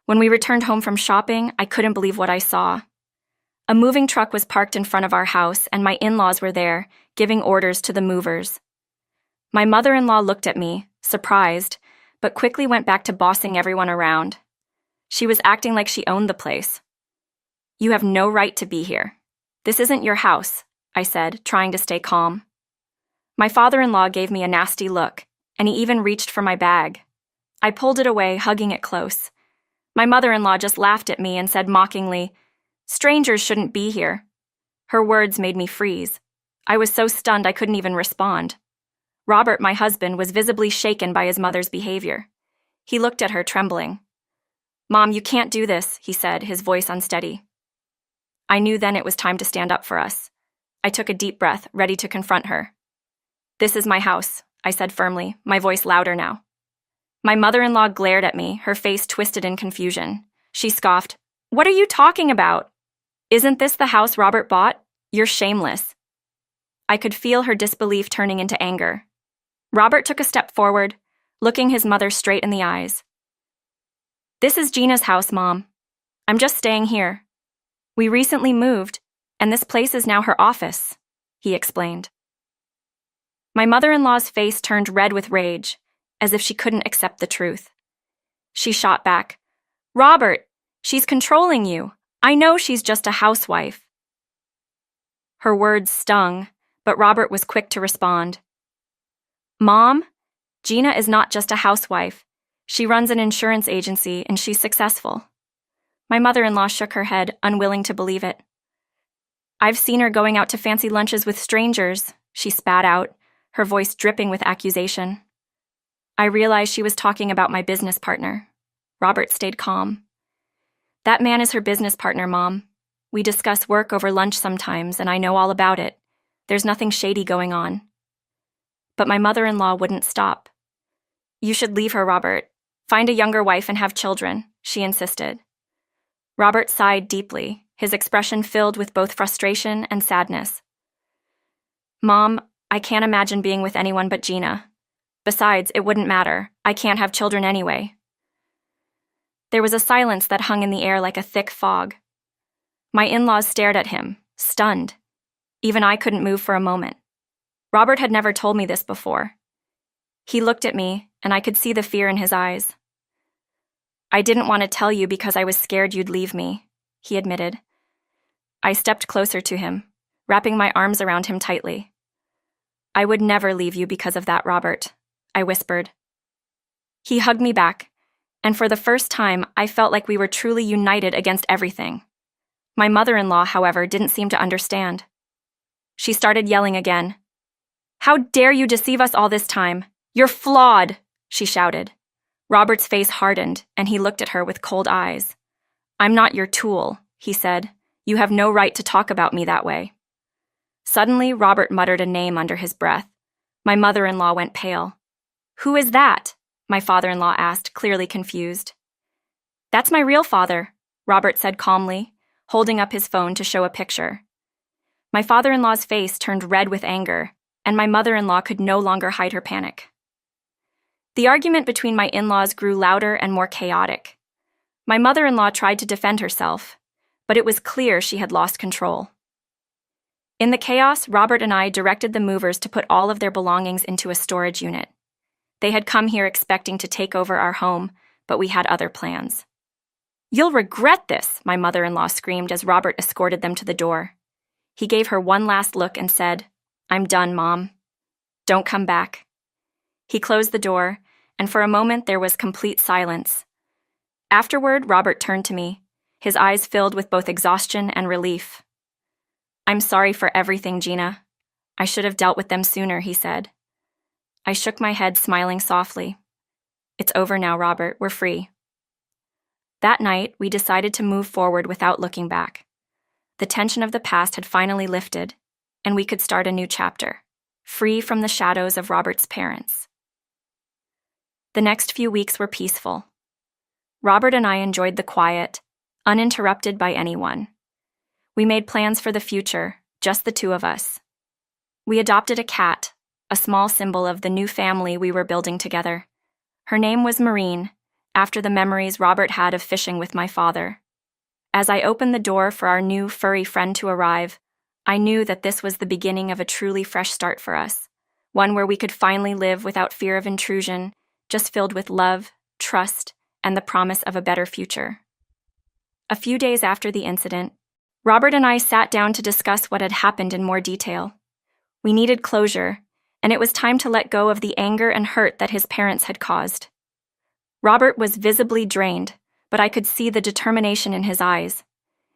When we returned home from shopping, I couldn't believe what I saw. A moving truck was parked in front of our house, and my in-laws were there, giving orders to the movers. My mother-in-law looked at me, surprised, but quickly went back to bossing everyone around. She was acting like she owned the place. "You have no right to be here. This isn't your house," I said, trying to stay calm. My father-in-law gave me a nasty look, and he even reached for my bag. I pulled it away, hugging it close. My mother-in-law just laughed at me and said mockingly, "Strangers shouldn't be here." Her words made me freeze. I was so stunned I couldn't even respond. Robert, my husband, was visibly shaken by his mother's behavior. He looked at her, trembling. "Mom, you can't do this," he said, his voice unsteady. I knew then it was time to stand up for us. I took a deep breath, ready to confront her. "This is my house," I said firmly, my voice louder now. My mother-in-law glared at me, her face twisted in confusion. She scoffed, "What are you talking about? Isn't this the house Robert bought? You're shameless." I could feel her disbelief turning into anger. Robert took a step forward, looking his mother straight in the eyes. "This is Gina's house, Mom. I'm just staying here. We recently moved, and this place is now her office," he explained. My mother-in-law's face turned red with rage, as if she couldn't accept the truth. She shot back, "Robert, she's controlling you. I know she's just a housewife." Her words stung, but Robert was quick to respond. "Mom, Gina is not just a housewife. She runs an insurance agency and she's successful." My mother-in-law shook her head, unwilling to believe it. "I've seen her going out to fancy lunches with strangers," she spat out, her voice dripping with accusation. I realized she was talking about my business partner. Robert stayed calm. "That man is her business partner, Mom. We discuss work over lunch sometimes, and I know all about it. There's nothing shady going on." But my mother-in-law wouldn't stop. "You should leave her, Robert. Find a younger wife and have children," she insisted. Robert sighed deeply, his expression filled with both frustration and sadness. "Mom, I can't imagine being with anyone but Gina. Besides, it wouldn't matter. I can't have children anyway." There was a silence that hung in the air like a thick fog. My in-laws stared at him, stunned. Even I couldn't move for a moment. Robert had never told me this before. He looked at me, and I could see the fear in his eyes. "I didn't want to tell you because I was scared you'd leave me," he admitted. I stepped closer to him, wrapping my arms around him tightly. "I would never leave you because of that, Robert," I whispered. He hugged me back, and for the first time, I felt like we were truly united against everything. My mother-in-law, however, didn't seem to understand. She started yelling again. "How dare you deceive us all this time? You're flawed," she shouted. Robert's face hardened, and he looked at her with cold eyes. "I'm not your tool," he said. "You have no right to talk about me that way." Suddenly, Robert muttered a name under his breath. My mother-in-law went pale. "Who is that?" my father-in-law asked, clearly confused. "That's my real father," Robert said calmly, holding up his phone to show a picture. My father-in-law's face turned red with anger, and my mother-in-law could no longer hide her panic. The argument between my in-laws grew louder and more chaotic. My mother-in-law tried to defend herself, but it was clear she had lost control. In the chaos, Robert and I directed the movers to put all of their belongings into a storage unit. They had come here expecting to take over our home, but we had other plans. "You'll regret this," my mother-in-law screamed as Robert escorted them to the door. He gave her one last look and said, "I'm done, Mom. Don't come back." He closed the door, and for a moment there was complete silence. Afterward, Robert turned to me, his eyes filled with both exhaustion and relief. "I'm sorry for everything, Gina. I should have dealt with them sooner," he said. I shook my head, smiling softly. "It's over now, Robert. We're free." That night, we decided to move forward without looking back. The tension of the past had finally lifted, and we could start a new chapter, free from the shadows of Robert's parents. The next few weeks were peaceful. Robert and I enjoyed the quiet, uninterrupted by anyone. We made plans for the future, just the two of us. We adopted a cat, a small symbol of the new family we were building together. Her name was Maureen, after the memories Robert had of fishing with my father. As I opened the door for our new furry friend to arrive, I knew that this was the beginning of a truly fresh start for us, one where we could finally live without fear of intrusion, just filled with love, trust, and the promise of a better future. A few days after the incident, Robert and I sat down to discuss what had happened in more detail. We needed closure, and it was time to let go of the anger and hurt that his parents had caused. Robert was visibly drained, but I could see the determination in his eyes.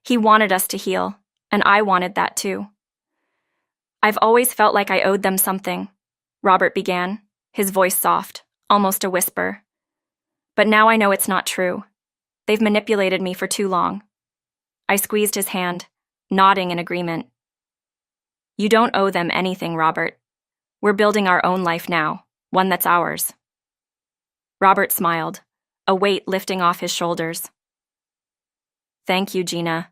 He wanted us to heal, and I wanted that too. "I've always felt like I owed them something," Robert began, his voice soft, almost a whisper. "But now I know it's not true. They've manipulated me for too long." I squeezed his hand, nodding in agreement. "You don't owe them anything, Robert. We're building our own life now, one that's ours." Robert smiled, a weight lifting off his shoulders. "Thank you, Gina.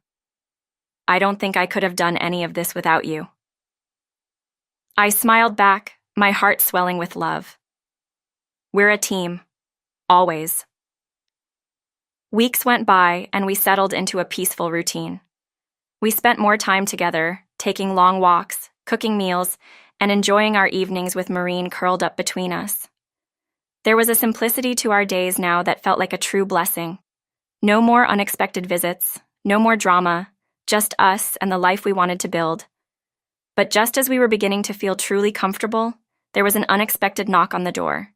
I don't think I could have done any of this without you." I smiled back, my heart swelling with love. We're a team, always. Weeks went by, and we settled into a peaceful routine. We spent more time together, taking long walks, cooking meals, and enjoying our evenings with Maureen curled up between us. There was a simplicity to our days now that felt like a true blessing. No more unexpected visits, no more drama, just us and the life we wanted to build. But just as we were beginning to feel truly comfortable, there was an unexpected knock on the door.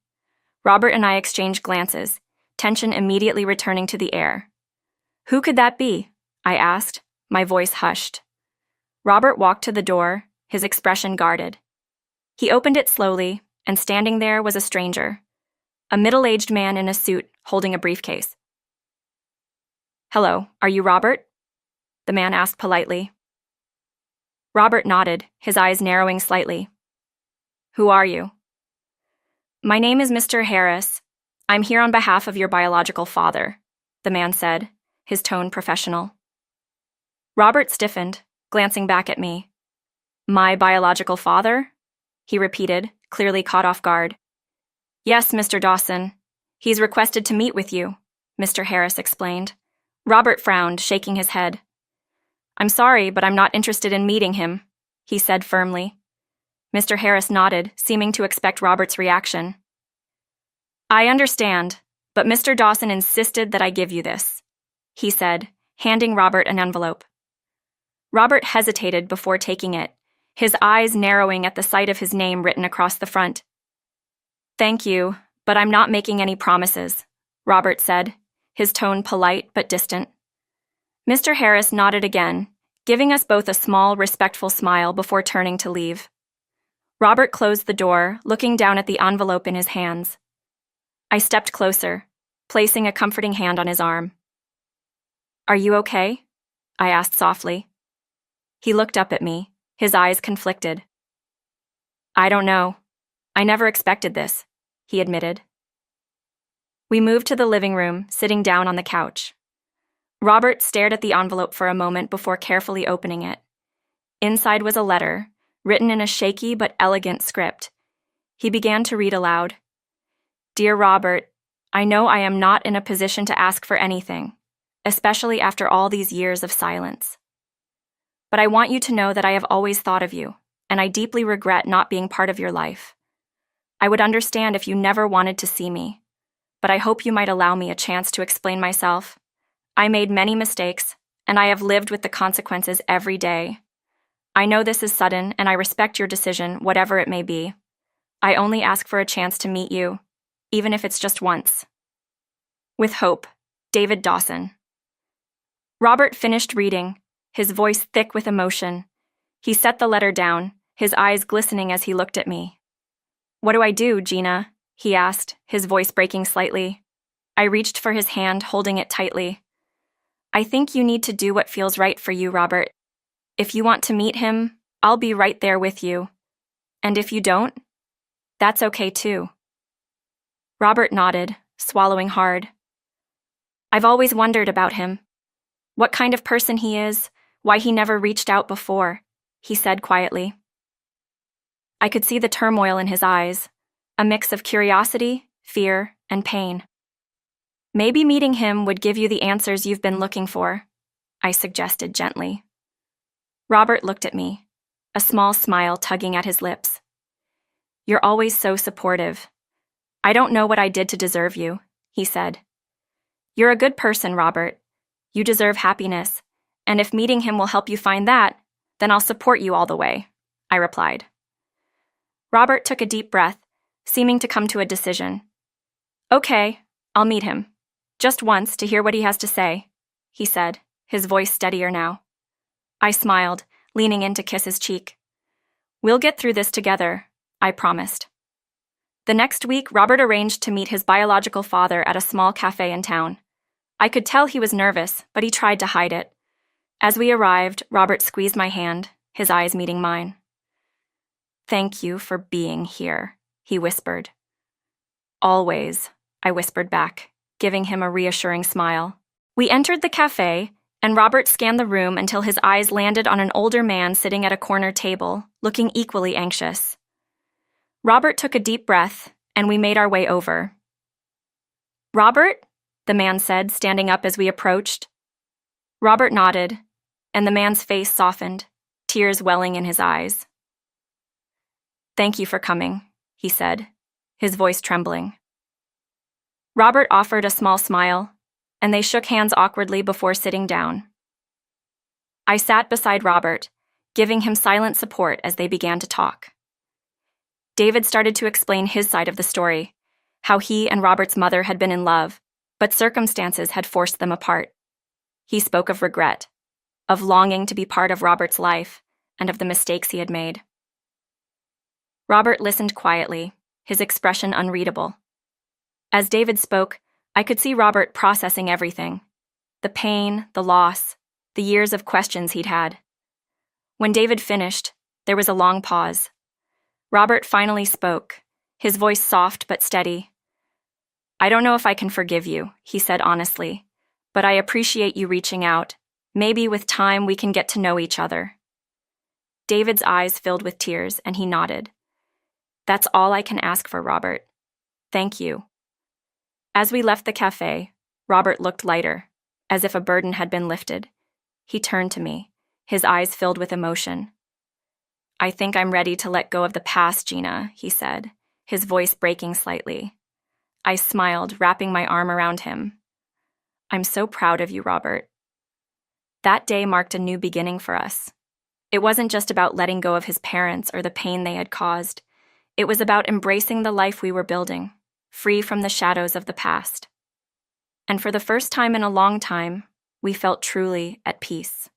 Robert and I exchanged glances, tension immediately returning to the air. "Who could that be?" I asked, my voice hushed. Robert walked to the door, his expression guarded. He opened it slowly, and standing there was a stranger, a middle-aged man in a suit holding a briefcase. "Hello, are you Robert?" the man asked politely. Robert nodded, his eyes narrowing slightly. "Who are you?" "My name is Mr. Harris. I'm here on behalf of your biological father," the man said, his tone professional. Robert stiffened, glancing back at me. "My biological father?" he repeated, clearly caught off guard. "Yes, Mr. Dawson. He's requested to meet with you," Mr. Harris explained. Robert frowned, shaking his head. "I'm sorry, but I'm not interested in meeting him," he said firmly. Mr. Harris nodded, seeming to expect Robert's reaction. "I understand, but Mr. Dawson insisted that I give you this," he said, handing Robert an envelope. Robert hesitated before taking it, his eyes narrowing at the sight of his name written across the front. "Thank you, but I'm not making any promises," Robert said, his tone polite but distant. Mr. Harris nodded again, giving us both a small, respectful smile before turning to leave. Robert closed the door, looking down at the envelope in his hands. I stepped closer, placing a comforting hand on his arm. "Are you okay?" I asked softly. He looked up at me, his eyes conflicted. "I don't know. I never expected this," he admitted. We moved to the living room, sitting down on the couch. Robert stared at the envelope for a moment before carefully opening it. Inside was a letter, written in a shaky but elegant script. He began to read aloud. "Dear Robert, I know I am not in a position to ask for anything, especially after all these years of silence. But I want you to know that I have always thought of you, and I deeply regret not being part of your life. I would understand if you never wanted to see me, but I hope you might allow me a chance to explain myself. I made many mistakes, and I have lived with the consequences every day. I know this is sudden, and I respect your decision, whatever it may be. I only ask for a chance to meet you, even if it's just once. With hope, David Dawson." Robert finished reading, his voice thick with emotion. He set the letter down, his eyes glistening as he looked at me. "What do I do, Gina?" he asked, his voice breaking slightly. I reached for his hand, holding it tightly. "I think you need to do what feels right for you, Robert. If you want to meet him, I'll be right there with you. And if you don't, that's okay too." Robert nodded, swallowing hard. "I've always wondered about him. What kind of person he is, why he never reached out before," he said quietly. I could see the turmoil in his eyes, a mix of curiosity, fear, and pain. Maybe meeting him would give you the answers you've been looking for, I suggested gently. Robert looked at me, a small smile tugging at his lips. You're always so supportive. I don't know what I did to deserve you, he said. You're a good person, Robert. You deserve happiness, and if meeting him will help you find that, then I'll support you all the way, I replied. Robert took a deep breath, seeming to come to a decision. Okay, I'll meet him. Just once to hear what he has to say, he said, his voice steadier now. I smiled, leaning in to kiss his cheek. We'll get through this together, I promised. The next week, Robert arranged to meet his biological father at a small cafe in town. I could tell he was nervous, but he tried to hide it. As we arrived, Robert squeezed my hand, his eyes meeting mine. Thank you for being here, he whispered. Always, I whispered back, giving him a reassuring smile. We entered the cafe, and Robert scanned the room until his eyes landed on an older man sitting at a corner table, looking equally anxious. Robert took a deep breath, and we made our way over. Robert? The man said, standing up as we approached. Robert nodded, and the man's face softened, tears welling in his eyes. Thank you for coming, he said, his voice trembling. Robert offered a small smile, and they shook hands awkwardly before sitting down. I sat beside Robert, giving him silent support as they began to talk. David started to explain his side of the story, how he and Robert's mother had been in love, but circumstances had forced them apart. He spoke of regret, of longing to be part of Robert's life, and of the mistakes he had made. Robert listened quietly, his expression unreadable. As David spoke, I could see Robert processing everything. The pain, the loss, the years of questions he'd had. When David finished, there was a long pause. Robert finally spoke, his voice soft but steady. I don't know if I can forgive you, he said honestly, but I appreciate you reaching out. Maybe with time we can get to know each other. David's eyes filled with tears, and he nodded. That's all I can ask for, Robert. Thank you. As we left the cafe, Robert looked lighter, as if a burden had been lifted. He turned to me, his eyes filled with emotion. I think I'm ready to let go of the past, Gina, he said, his voice breaking slightly. I smiled, wrapping my arm around him. I'm so proud of you, Robert. That day marked a new beginning for us. It wasn't just about letting go of his parents or the pain they had caused. It was about embracing the life we were building, free from the shadows of the past. And for the first time in a long time, we felt truly at peace.